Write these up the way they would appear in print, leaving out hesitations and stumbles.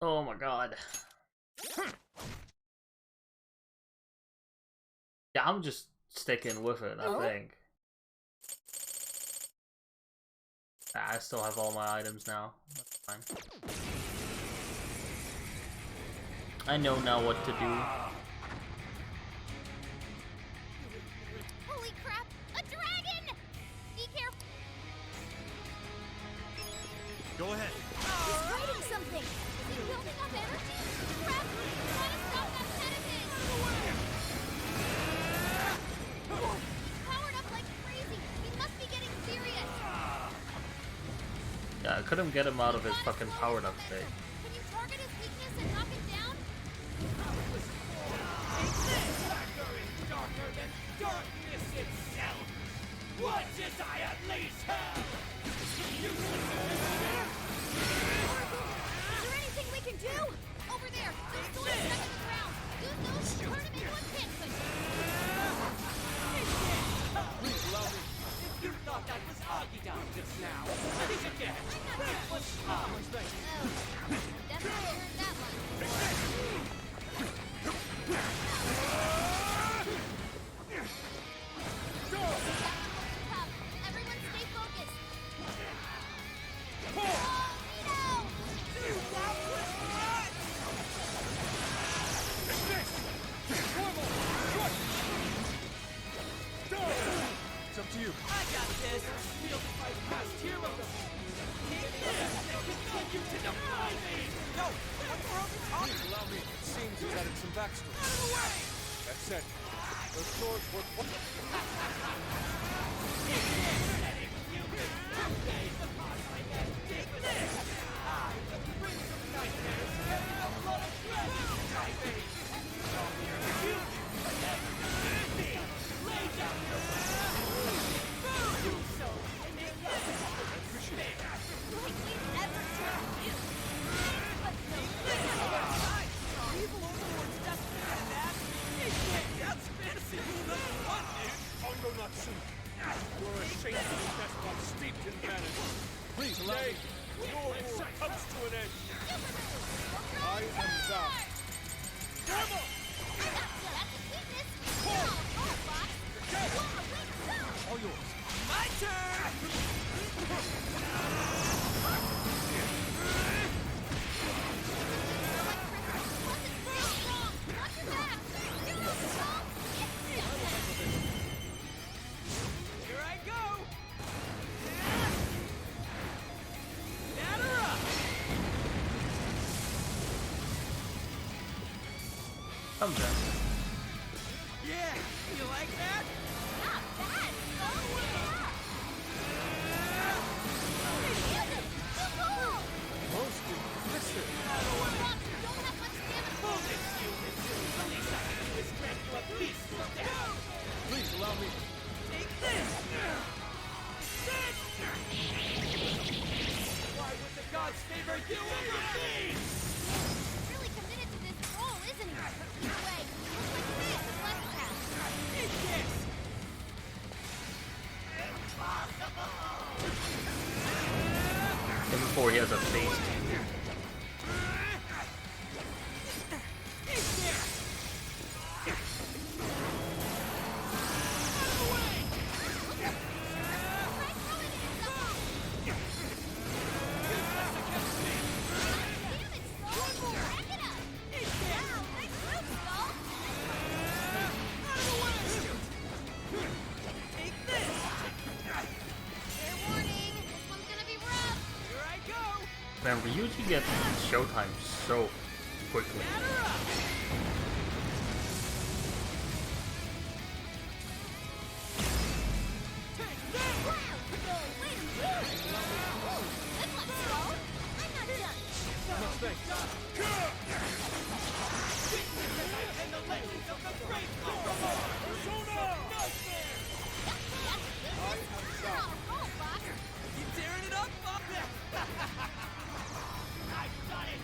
Oh my god. Yeah, I'm just sticking with it, I think. I still have all my items now. That's fine. I know now what to do. Holy crap! A dragon! Be careful! Go ahead. He's fighting something! Is he building up energy? Crap! Gotta stop that pediment! He's powered up like crazy! He must be getting serious! Yeah, I couldn't get him out of his fucking powered up state. Can you target his weakness and knock him down? Darker than darkness itself! What does I unleash hell? Is there anything we can do? Over there! There's swords stuck in the ground! Use those to turn him into a pin cushion! Please allow me. If you thought that was Augie down just now, think again. That was ours. Definitely heard that one. Everyone stay focused. It's up to you. I got this. Feel the fight past hero. Keep this and continue to defy me. No, what the world is Please allow me. It seems he's added some backstory. out of the way? That said, those swords were... Bongo not soon. You're a shameful despot steeped in vanity. Please allow me. Your rule comes to an end. I am thou. All yours. My turn! Here I go! Batter up! I'm done. Yeah, you like that? Not bad! Oh, yeah! Cool! Most impressive. Fox, you don't have much stamina. Hold it, humans! The least I can do is grant you a peaceful death! Please allow me. Take this! Why would the gods favor you over me? Really committed to this role, isn't he? Either way, looks like Ray is less path. Take this! And before he has a face. Take this! Man, Ryuji gets showtime so quickly. No thanks. You tearing it up, Bob? I got it!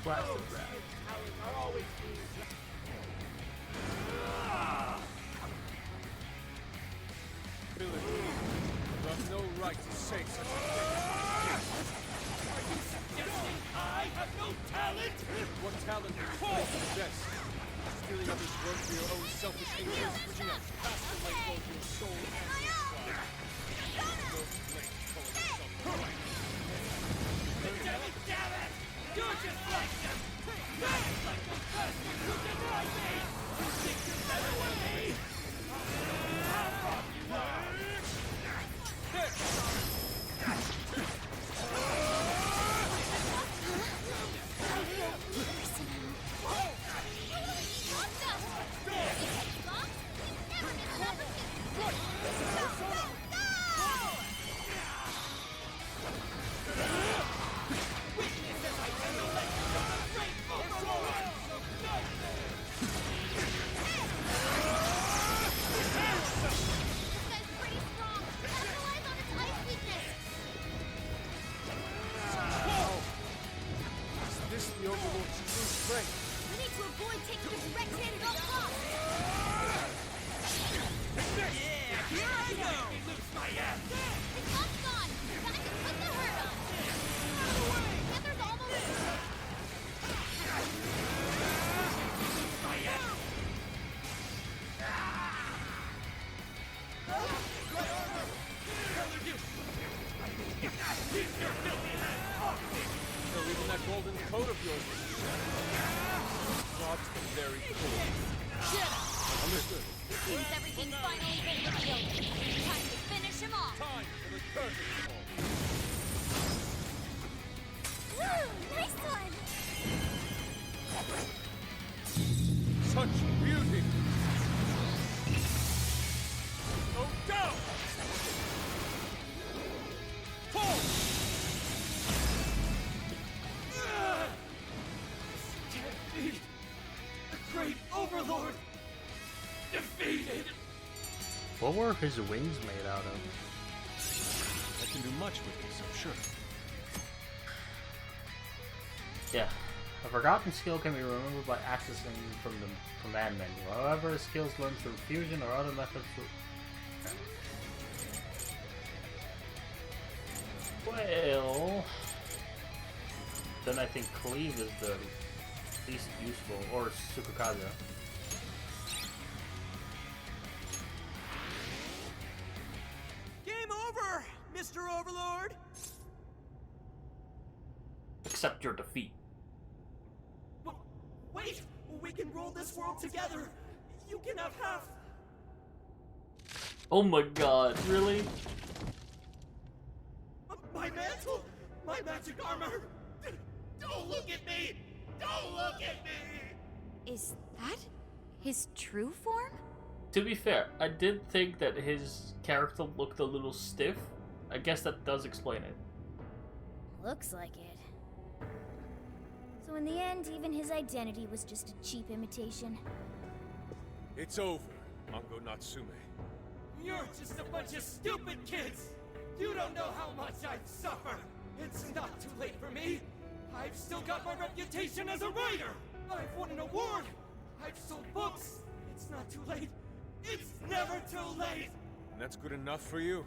Blasted rat. this work for your own selfish interests, but you have cast away both your soul and your pride. No place calling yourself correct. Damn it! You're just like them! You're just like those bastards who denied me! You think you're better than me? How wrong you are! What were his wings made out of? I can do much with this, I'm sure. Yeah. A forgotten skill can be removed by accessing from the command menu. However, skills learned through fusion or other methods Well... Then I think Cleave is the least useful, or Tsukukaza. Game over, Mr. Overlord! Accept your defeat. Wait! We can rule this world together! You can have half! Oh my god, really? My mantle! My magic armor! Don't look at me! Don't look at me! Is that his true form? To be fair, I did think that his character looked a little stiff. I guess that does explain it. Looks like it. So in the end, even his identity was just a cheap imitation. It's over, Ango Natsume. You're just a bunch of stupid kids! You don't know how much I've suffered! It's not too late for me! I've still got my reputation as a writer! I've won an award! I've sold books! It's not too late! It's never too late! And that's good enough for you?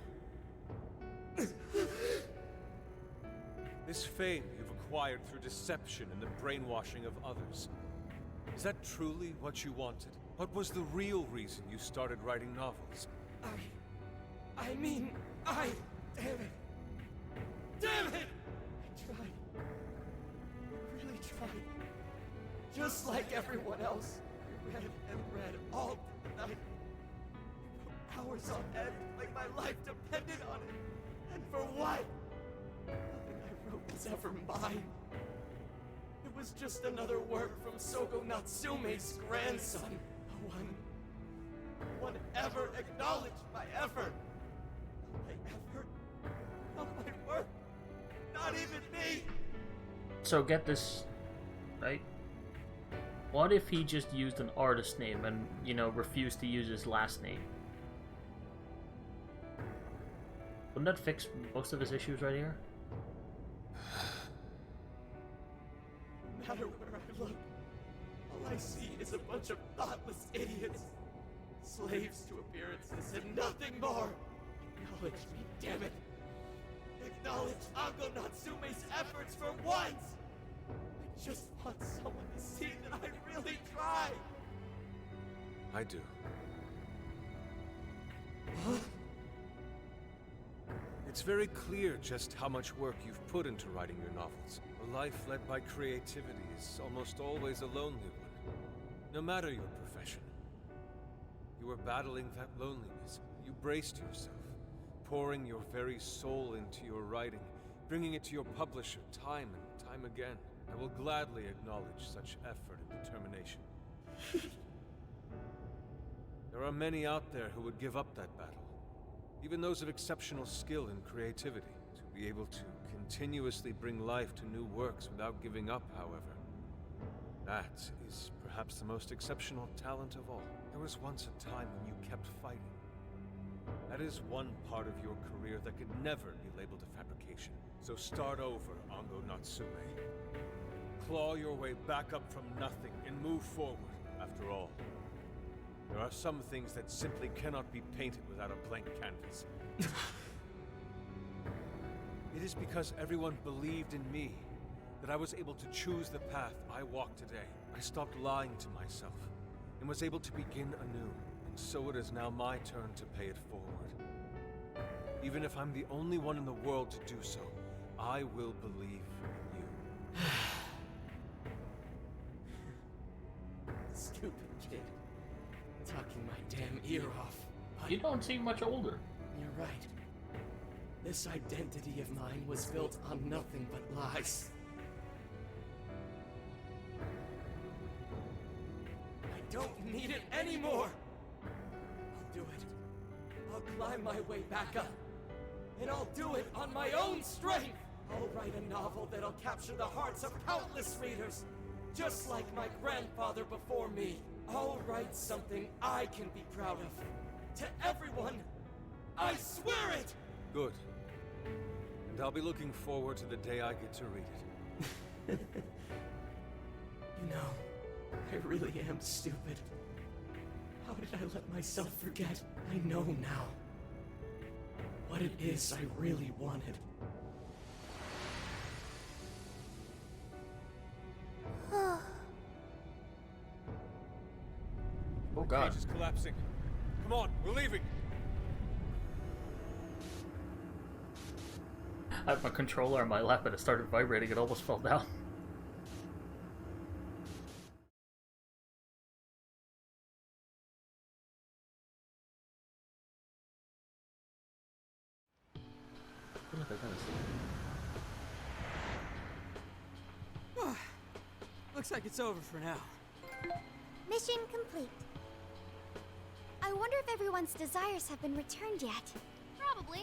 This fame you've acquired through deception and the brainwashing of others. Is that truly what you wanted? What was the real reason you started writing novels? I mean, damn it! Damn it! I tried. I really tried. Just like everyone else, I read and read all the night. I wrote hours on end, like my life depended on it. And for what? Nothing I wrote was ever mine. It was just another work from Sogo Natsume's grandson. No one ever acknowledged my effort. Not my effort. Not my work. Not even me. So get this, right? What if he just used an artist name and, you know, refused to use his last name? Wouldn't that fix most of his issues right here? No matter where I look, all I see is a bunch of thoughtless idiots. Slaves to appearances and nothing more. Acknowledge me, damn it. Acknowledge Ango Natsume's efforts for once. I just want someone to see that I really tried. I do. Huh? It's very clear just how much work you've put into writing your novels. A life led by creativity is almost always a lonely one, no matter your profession. You were battling that loneliness. You braced yourself, pouring your very soul into your writing, bringing it to your publisher time and time again. I will gladly acknowledge such effort and determination. There are many out there who would give up that battle, even those of exceptional skill and creativity. To be able to continuously bring life to new works without giving up, however, that is perhaps the most exceptional talent of all. There was once a time when you kept fighting. That is one part of your career that could never be labeled a fabrication. So start over, Ango Natsume. Claw your way back up from nothing and move forward. After all, there are some things that simply cannot be painted without a blank canvas. It is because everyone believed in me that I was able to choose the path I walk today. I stopped lying to myself and was able to begin anew. And so it is now my turn to pay it forward. Even if I'm the only one in the world to do so, I will believe in you. Stupid kid. Talking my damn ear off. But You don't seem much older. you're right. This identity of mine was built on nothing but lies. I don't need it anymore! I'll do it. I'll climb my way back up. And I'll do it on my own strength! I'll write a novel that'll capture the hearts of countless readers, just like my grandfather before me. I'll write something I can be proud of. To everyone, I swear it! Good. And I'll be looking forward to the day I get to read it. You know, I really am stupid. How did I let myself forget? I know now what it is I really wanted. Oh god. Cage is collapsing. Come on, we're leaving. I have my controller on my lap and it started vibrating. It almost fell down. What have I done? Looks like it's over for now. Mission complete. I wonder if everyone's desires have been returned yet. Probably.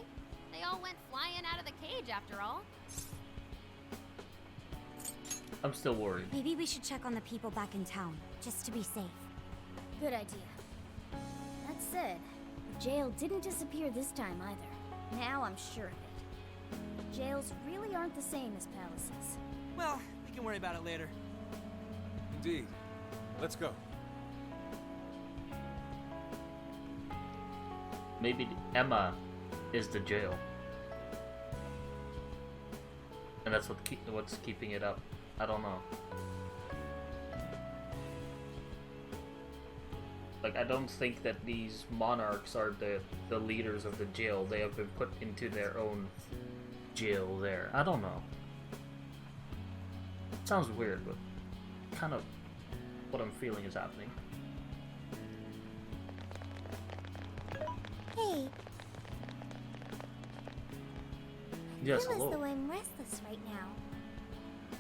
They all went flying out of the cage after all. I'm still worried. Maybe we should check on the people back in town, just to be safe. Good idea. That said, the jail didn't disappear this time either. Now I'm sure of it. Jails really aren't the same as palaces. Well, we can worry about it later. Indeed. Let's go. Maybe Emma is the jail. And that's what's keeping it up. I don't know. Like, I don't think that these monarchs are the leaders of the jail. They have been put into their own jail there. I don't know. Sounds weird, but kind of what I'm feeling is happening. Hey, Yes, feel as though hello. I'm restless right now.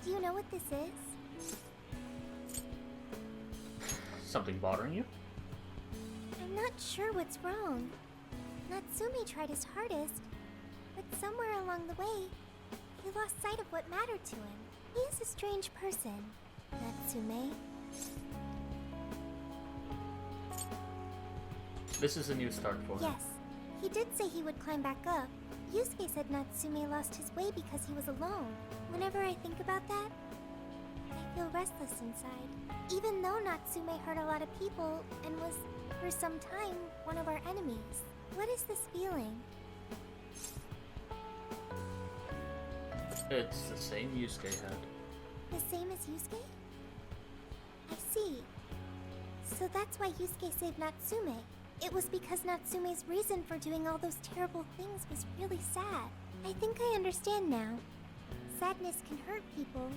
Do you know what this is? Something bothering you? I'm not sure what's wrong. Natsume tried his hardest, but somewhere along the way, he lost sight of what mattered to him. He is a strange person, Natsume. This is a new start for him. Yes, he did say he would climb back up. Yusuke said Natsume lost his way because he was alone. Whenever I think about that, I feel restless inside. Even though Natsume hurt a lot of people and was, for some time, one of our enemies. What is this feeling? It's the same Yusuke had. The same as Yusuke? I see. So that's why Yusuke saved Natsume. It was because Natsume's reason for doing all those terrible things was really sad. I think I understand now. Sadness can hurt people,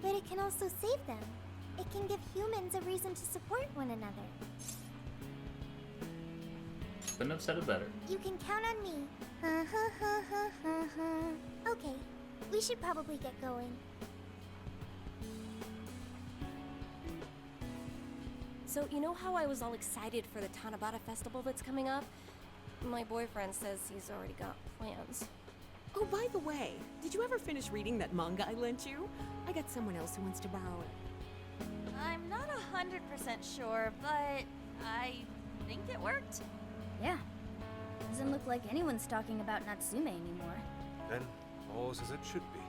but it can also save them. It can give humans a reason to support one another. Couldn't have said it better. You can count on me. Okay, we should probably get going. So, you know how I was all excited for the Tanabata festival that's coming up? My boyfriend says he's already got plans. Oh, by the way, did you ever finish reading that manga I lent you? I got someone else who wants to borrow it. I'm not 100% sure, but I think it worked. Yeah. Doesn't look like anyone's talking about Natsume anymore. Then, all's as it should be.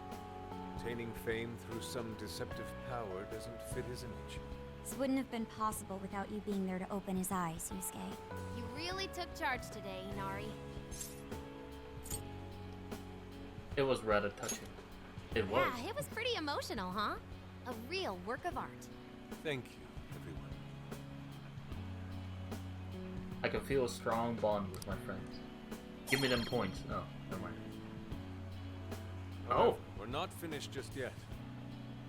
Obtaining fame through some deceptive power doesn't fit his image. This wouldn't have been possible without you being there to open his eyes, Yusuke. You really took charge today, Inari. It was rather touching. It was. Yeah, it was pretty emotional, huh? A real work of art. Thank you, everyone. I can feel a strong bond with my friends. Give me them points. No, never mind. However, we're not finished just yet.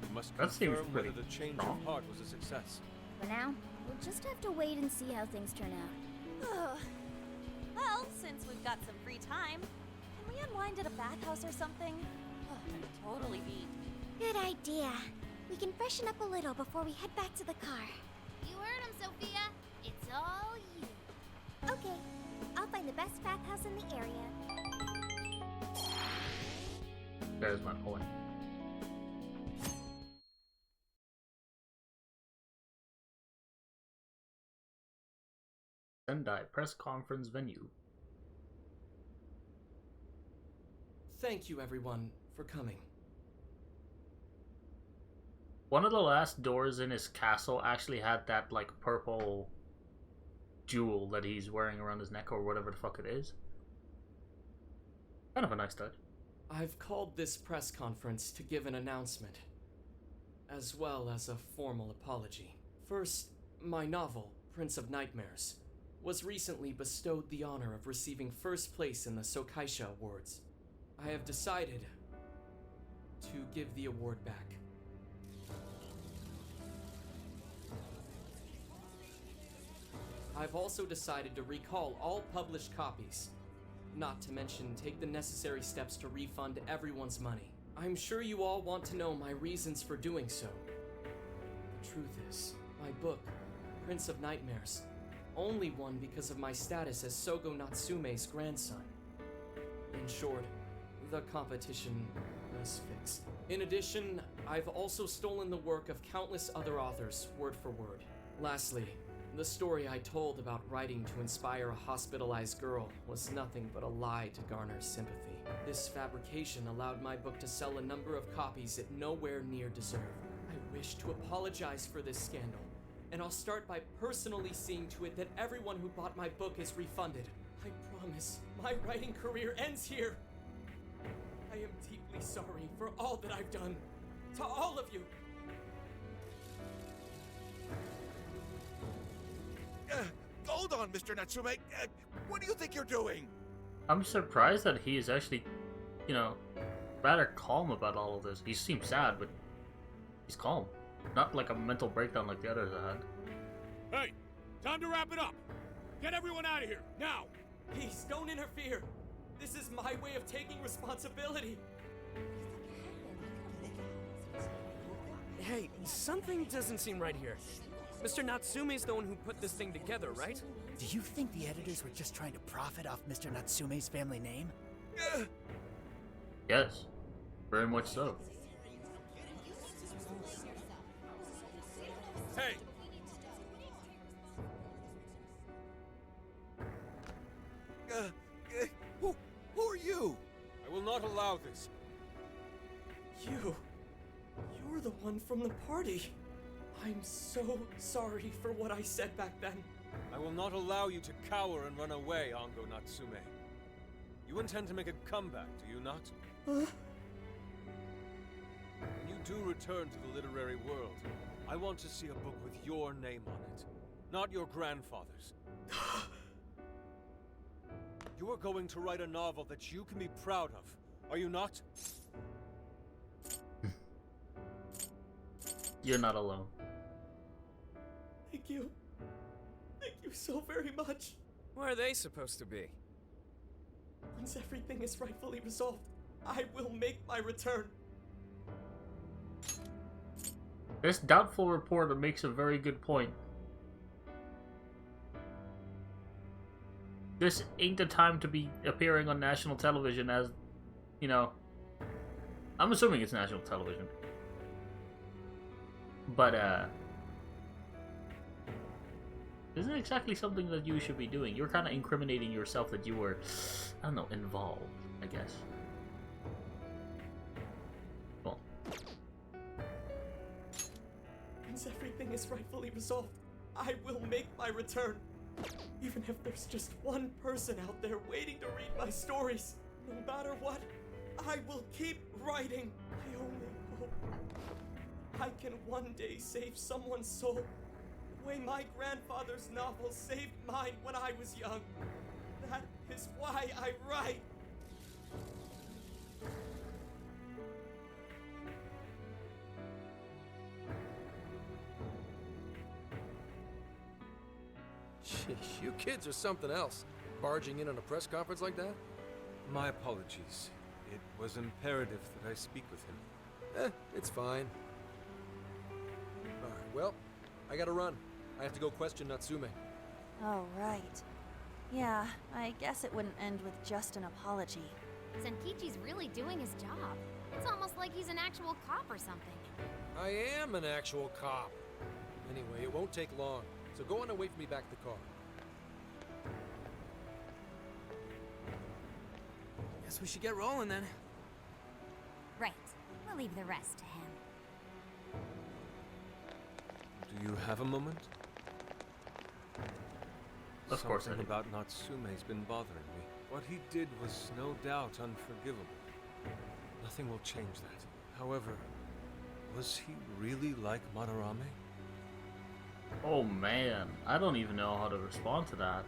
We must That seems confirm whether pretty the change strong. of heart was a success. For now, we'll just have to wait and see how things turn out. Well, since we've got some free time, can we unwind at a bathhouse or something? I'm totally beat. Good idea. We can freshen up a little before we head back to the car. You heard him, Sophia. It's all you. Okay, I'll find the best bathhouse in the area. There's my point. Sendai press conference venue. Thank you, everyone, for coming. One of the last doors in his castle actually had that like purple jewel that he's wearing around his neck or whatever the fuck it is. Kind of a nice touch. I've called this press conference to give an announcement, as well as a formal apology. First, my novel, Prince of Nightmares, was recently bestowed the honor of receiving first place in the Sokaisha Awards. I have decided to give the award back. I've also decided to recall all published copies, not to mention take the necessary steps to refund everyone's money. I'm sure you all want to know my reasons for doing so. The truth is, my book, Prince of Nightmares, only won because of my status as Sogo Natsume's grandson. In short, the competition was fixed. In addition, I've also stolen the work of countless other authors, word for word. Lastly, the story I told about writing to inspire a hospitalized girl was nothing but a lie to garner sympathy. This fabrication allowed my book to sell a number of copies it nowhere near deserved. I wish to apologize for this scandal, and I'll start by personally seeing to it that everyone who bought my book is refunded. I promise, my writing career ends here. I am deeply sorry for all that I've done. To all of you. Hold on, Mr. Natsume. What do you think you're doing? I'm surprised that he is actually, you know, rather calm about all of this. He seems sad, but he's calm. Not like a mental breakdown like the others I had. Hey, time to wrap it up. Get everyone out of here, now! Please, don't interfere. This is my way of taking responsibility. Hey, something doesn't seem right here. Mr. Natsume's the one who put this thing together, right? Do you think the editors were just trying to profit off Mr. Natsume's family name? Yes, very much so. Hey! Who are you? I will not allow this. You're the one from the party. I'm so sorry for what I said back then. I will not allow you to cower and run away, Ango Natsume. You intend to make a comeback, do you not? When you do return to the literary world, I want to see a book with your name on it, not your grandfather's. You are going to write a novel that you can be proud of, are you not? You're not alone. Thank you. Thank you so very much. Where are they supposed to be? Once everything is rightfully resolved, I will make my return. This doubtful reporter makes a very good point. This ain't the time to be appearing on national television as, you know, I'm assuming it's national television. But, isn't exactly something that you should be doing. You're kind of incriminating yourself that you were, I don't know, involved, I guess. Well. Once everything is rightfully resolved, I will make my return. Even if there's just one person out there waiting to read my stories. No matter what, I will keep writing. I only hope I can one day save someone's soul the way my grandfather's novel saved mine when I was young. That is why I write. Sheesh, you kids are something else. Barging in on a press conference like that? My apologies. It was imperative that I speak with him. It's fine. Alright, well, I gotta run. I have to go question Natsume. Oh, right. Yeah, I guess it wouldn't end with just an apology. Senkichi's really doing his job. It's almost like he's an actual cop or something. I am an actual cop. Anyway, it won't take long, so go on and wait for me back at the car. Guess we should get rolling then. Right. We'll leave the rest to him. Do you have a moment? Of course I Something do. about Natsume's been bothering me. What he did was no doubt unforgivable. Nothing will change that. However, was he really like Madarame? Oh man, I don't even know how to respond to that.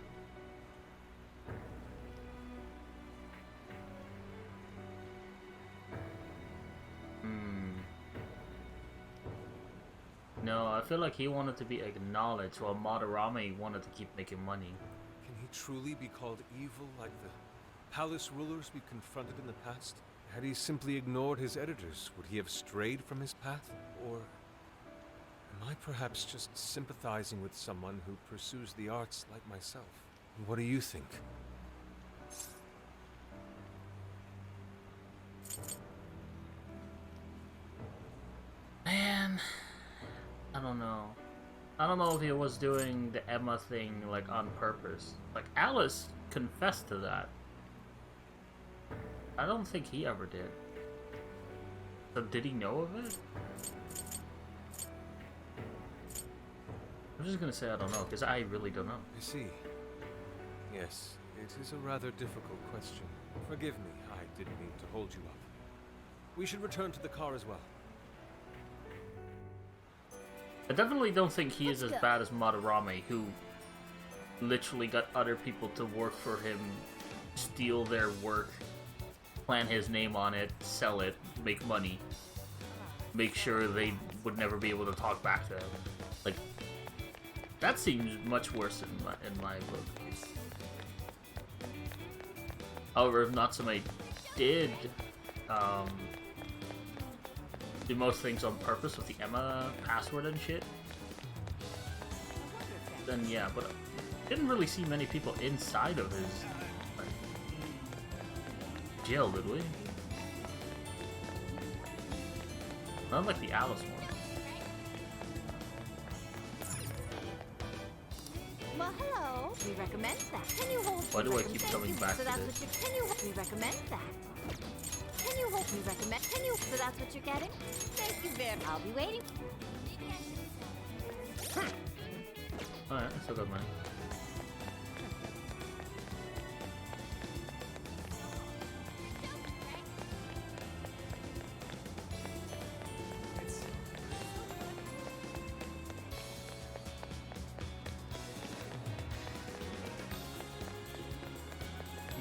No, I feel like he wanted to be acknowledged while Madarame wanted to keep making money. Can he truly be called evil like the palace rulers we confronted in the past? Had he simply ignored his editors, would he have strayed from his path? Or am I perhaps just sympathizing with someone who pursues the arts like myself? What do you think? Man, I don't know. I don't know if he was doing the Emma thing like on purpose. Like Alice confessed to that. I don't think he ever did. So did he know of it? I'm just gonna say I don't know, because I really don't know. I see. Yes, it is a rather difficult question. Forgive me, I didn't mean to hold you up. We should return to the car as well. I definitely don't think he is as bad as Madarame, who literally got other people to work for him, steal their work, plant his name on it, sell it, make money, make sure they would never be able to talk back to him. Like, that seems much worse in my book. However, if Natsume did do most things on purpose with the Emma password and shit, then yeah, but didn't really see many people inside of his like, jail, did we? Not like the Alice one. Well, hello. We recommend that. Can you hold? Why do I keep coming back to So that's this? what you. Can you? We recommend that. Can you hold? We recommend. Can you? So that's what you're getting. Thank you very. I'll be waiting. Alright, I still got mine.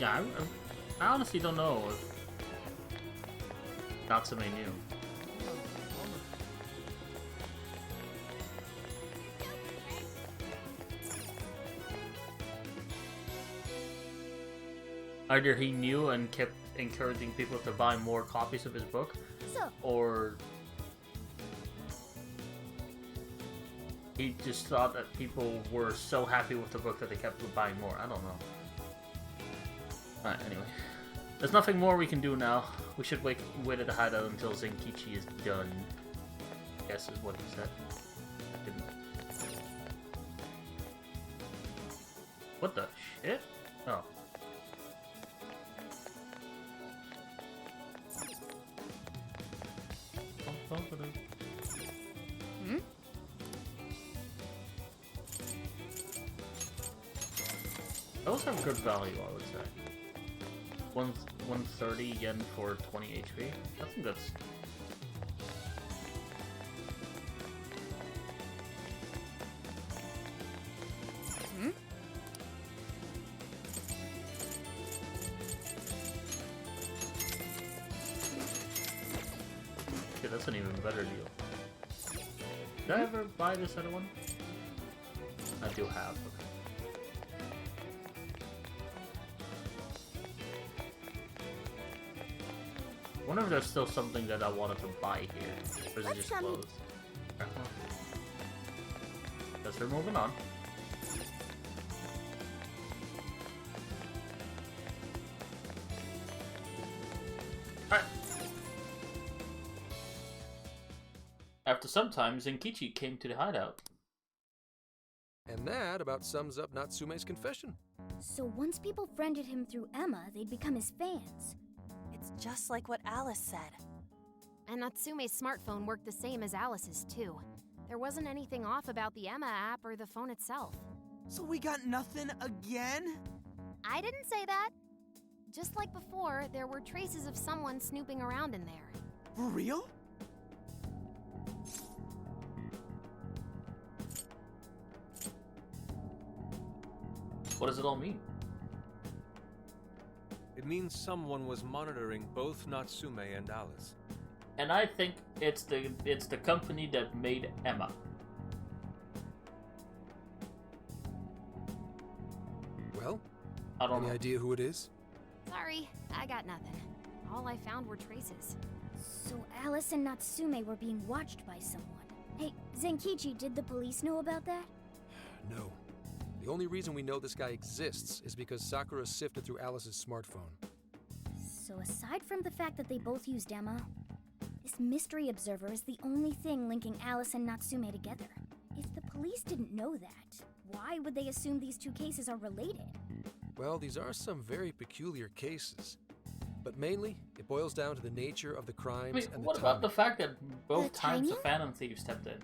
Yeah, I honestly don't know if Natsume knew. Either he knew and kept encouraging people to buy more copies of his book, or he just thought that people were so happy with the book that they kept buying more. I don't know. Alright, anyway. There's nothing more we can do now. We should wait at the hideout until Zenkichi is done. I guess is what he said. I didn't. What the shit? Oh. Hmm? Those have good value, I would say. 130 yen for 20 HP. That's some good. Hmm? Okay, that's an even better deal. Did I ever buy this other one? I do have. Okay. I wonder if there's still something that I wanted to buy here. Or is it just closed? Guess we're moving on. Alright. After some time, Zenkichi came to the hideout. And that about sums up Natsume's confession. So once people friended him through Emma, they'd become his fans. It's just like what Alice said. And Natsume's smartphone worked the same as Alice's, too. There wasn't anything off about the Emma app or the phone itself. So we got nothing again? I didn't say that. Just like before, there were traces of someone snooping around in there. For real? What does it all mean? It means someone was monitoring both Natsume and Alice. And I think it's the company that made Emma. Well, I don't any know. idea who it is? Sorry, I got nothing. All I found were traces. So Alice and Natsume were being watched by someone. Hey, Zenkichi, did the police know about that? No. The only reason we know this guy exists is because Sakura sifted through Alice's smartphone. So aside from the fact that they both used Emma, this mystery observer is the only thing linking Alice and Natsume together. If the police didn't know that, why would they assume these two cases are related? Well, these are some very peculiar cases. But mainly, it boils down to the nature of the crimes I mean, and the what timing. about the fact that both The times the timing? Phantom Thief stepped in?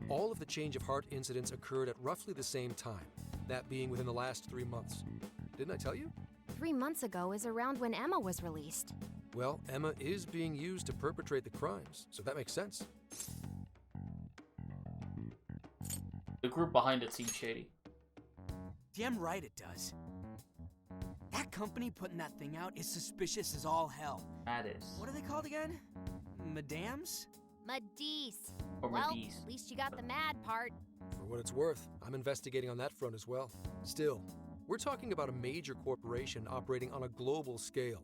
All of the change of heart incidents occurred at roughly the same time, that being within the last 3 months. Didn't I tell you? 3 months ago is around when Emma was released. Well, Emma is being used to perpetrate the crimes, so that makes sense. The group behind it seems shady. Damn right it does. That company putting that thing out is suspicious as all hell. That is. What are they called again? Madams? Madisse. Or Well, Madisse. at least you got the mad part. For what it's worth, I'm investigating on that front as well. Still, we're talking about a major corporation operating on a global scale.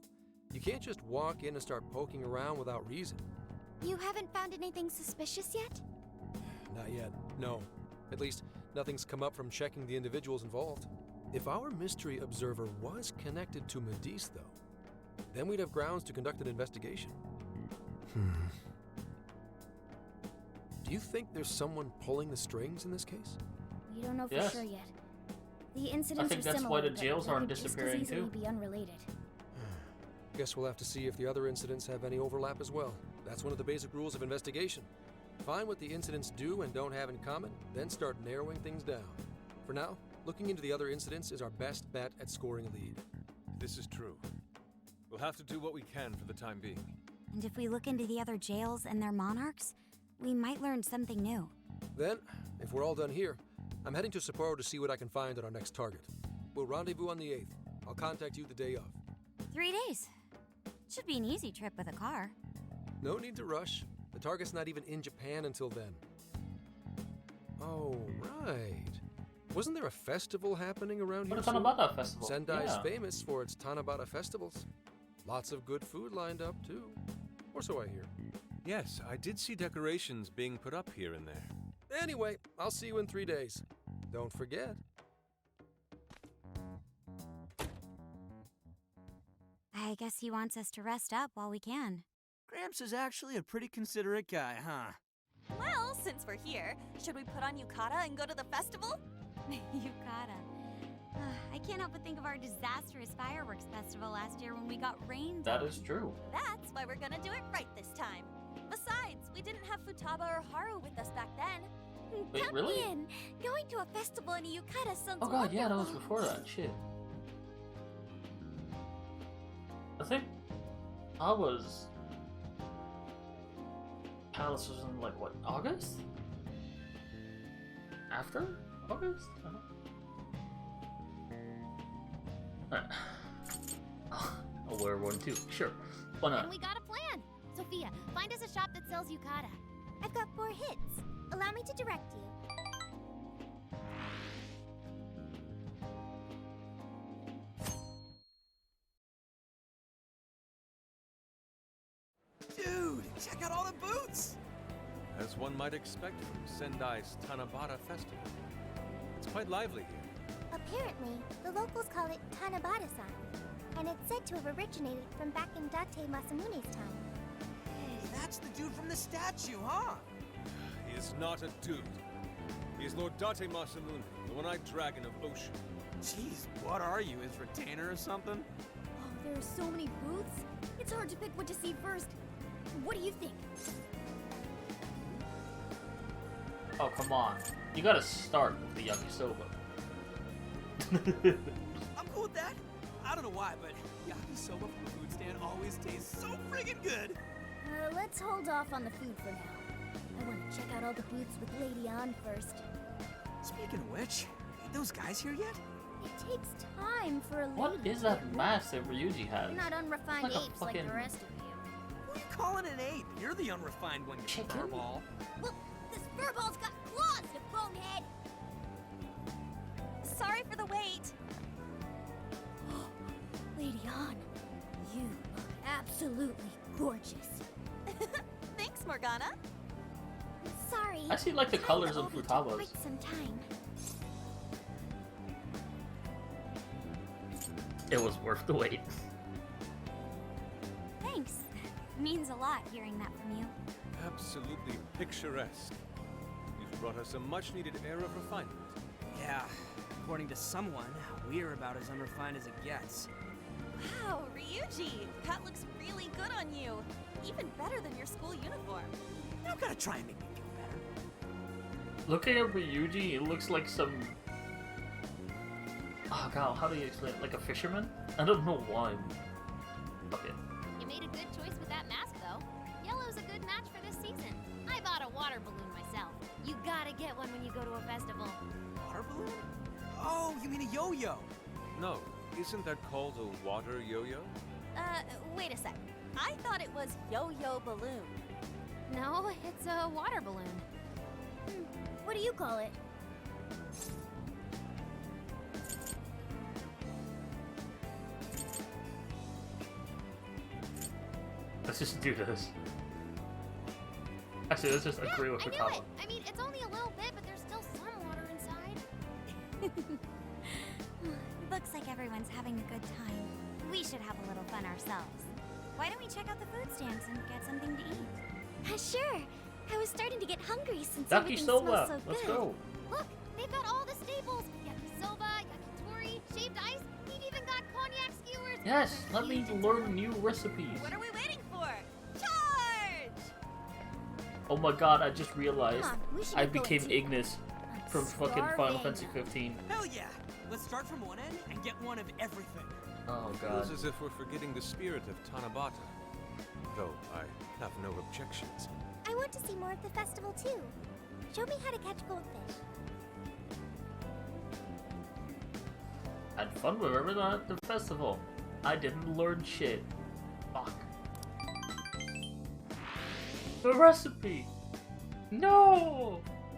You can't just walk in and start poking around without reason. You haven't found anything suspicious yet? Not yet, no. At least, nothing's come up from checking the individuals involved. If our mystery observer was connected to Madisse, though, then we'd have grounds to conduct an investigation. Do you think there's someone pulling the strings in this case? We don't know for Yes. sure yet. The incidents think are that's similar, why the but jails they aren't could just as disappearing, easily too. be unrelated. Guess we'll have to see if the other incidents have any overlap as well. That's one of the basic rules of investigation. Find what the incidents do and don't have in common, then start narrowing things down. For now, looking into the other incidents is our best bet at scoring a lead. This is true. We'll have to do what we can for the time being. And if we look into the other jails and their monarchs, we might learn something new. Then, if we're all done here, I'm heading to Sapporo to see what I can find at our next target. We'll rendezvous on the 8th. I'll contact you the day of. 3 days. Should be an easy trip with a car. No need to rush. The target's not even in Japan until then. Oh, right. Wasn't there a festival happening around here What a soon? Tanabata festival. Sendai's Yeah. famous for its Tanabata festivals. Lots of good food lined up, too. Or so I hear. Yes, I did see decorations being put up here and there. Anyway, I'll see you in 3 days. Don't forget. I guess he wants us to rest up while we can. Gramps is actually a pretty considerate guy, huh? Well, since we're here, should we put on yukata and go to the festival? Yukata. I can't help but think of our disastrous fireworks festival last year when we got rained That on. is true. That's why we're gonna do it right this time. Besides, we didn't have Futaba or Haru with us back then. Wait, Count really? me in. Going to a festival in a yukata sounds Oh god, yeah, that was wonderful. before that. Shit. I think I was. Palace was in like what, August? After August? I don't know. Alright. I'll wear one too. Sure. Why not? And we got a plan. Sophia, find us a shop that sells yukata. I've got 4 hits. Allow me to direct you. Dude, check out all the boots! As one might expect from Sendai's Tanabata Festival. It's quite lively here. Apparently, the locals call it Tanabata-san, and it's said to have originated from back in Date Masamune's time. Hey, that's the dude from the statue, huh? He is not a dude. He is Lord Date Masamune, the one-eyed dragon of Ocean. Jeez, what are you, his retainer or something? Oh, there are so many booths. It's hard to pick what to see first. What do you think? Oh, come on. You gotta start with the yakisoba. I'm cool with that. I don't know why, but yakisoba from a food stand always tastes so friggin' good. Let's hold off on the food for now. I want to check out all the booths with Lady On first. Speaking of which, ain't those guys here yet? It takes time for a lady. What is that mask that Ryuji has? We're not unrefined Like a apes like fucking- the rest of you. Who are you calling an ape? You're the unrefined one, you Chicken? furball. Well, this furball's got claws, you bonehead! Sorry for the wait. Lady On, you look absolutely gorgeous. Thanks, Morgana. Sorry. I see like the colors on Took Futaba's. quite some time. It was worth the wait. Thanks. Means a lot hearing that from you. Absolutely picturesque. You've brought us a much-needed air of refinement. Yeah, according to someone, we're about as unrefined as it gets. Wow, Ryuji, that looks really good on you. Even better than your school uniform. You don't gotta try and make me feel better. Looking at Ryuji, it looks like some. Oh god, how do you explain it? Like a fisherman? I don't know why. Okay. You made a good choice with that mask, though. Yellow's a good match for this season. I bought a water balloon myself. You gotta get one when you go to a festival. Water balloon? Oh, you mean a yo-yo? No, isn't that called a water yo-yo? Wait a sec. I thought it was Yo-Yo Balloon. No, it's a water balloon. What do you call it? Let's just do this. Actually, let's just agree with I knew Futaba. it. I mean, it's only a little bit, but there's still some water inside. Looks like everyone's having a good time. We should have a little fun ourselves. Why don't we check out the food stands and get something to eat? Sure. I was starting to get hungry since everything smells Yakisoba! so Let's good. go! Look, they've got all the staples. Yakisoba, yakitori, shaved ice. We've even got cognac skewers. Yes, let me learn new recipes. What are we waiting for? Charge! Oh my god, I just realized Come on, we should I get going became too. Ignis I'm from fucking Final starving. Fantasy 15. Hell yeah! Let's start from one end and get one of everything. Oh Feels god. as if we're forgetting the spirit of Tanabata. Though I have no objections. I want to see more of the festival too. Show me how to catch goldfish. And fun with her at the festival. I didn't learn shit. Fuck. The recipe! No!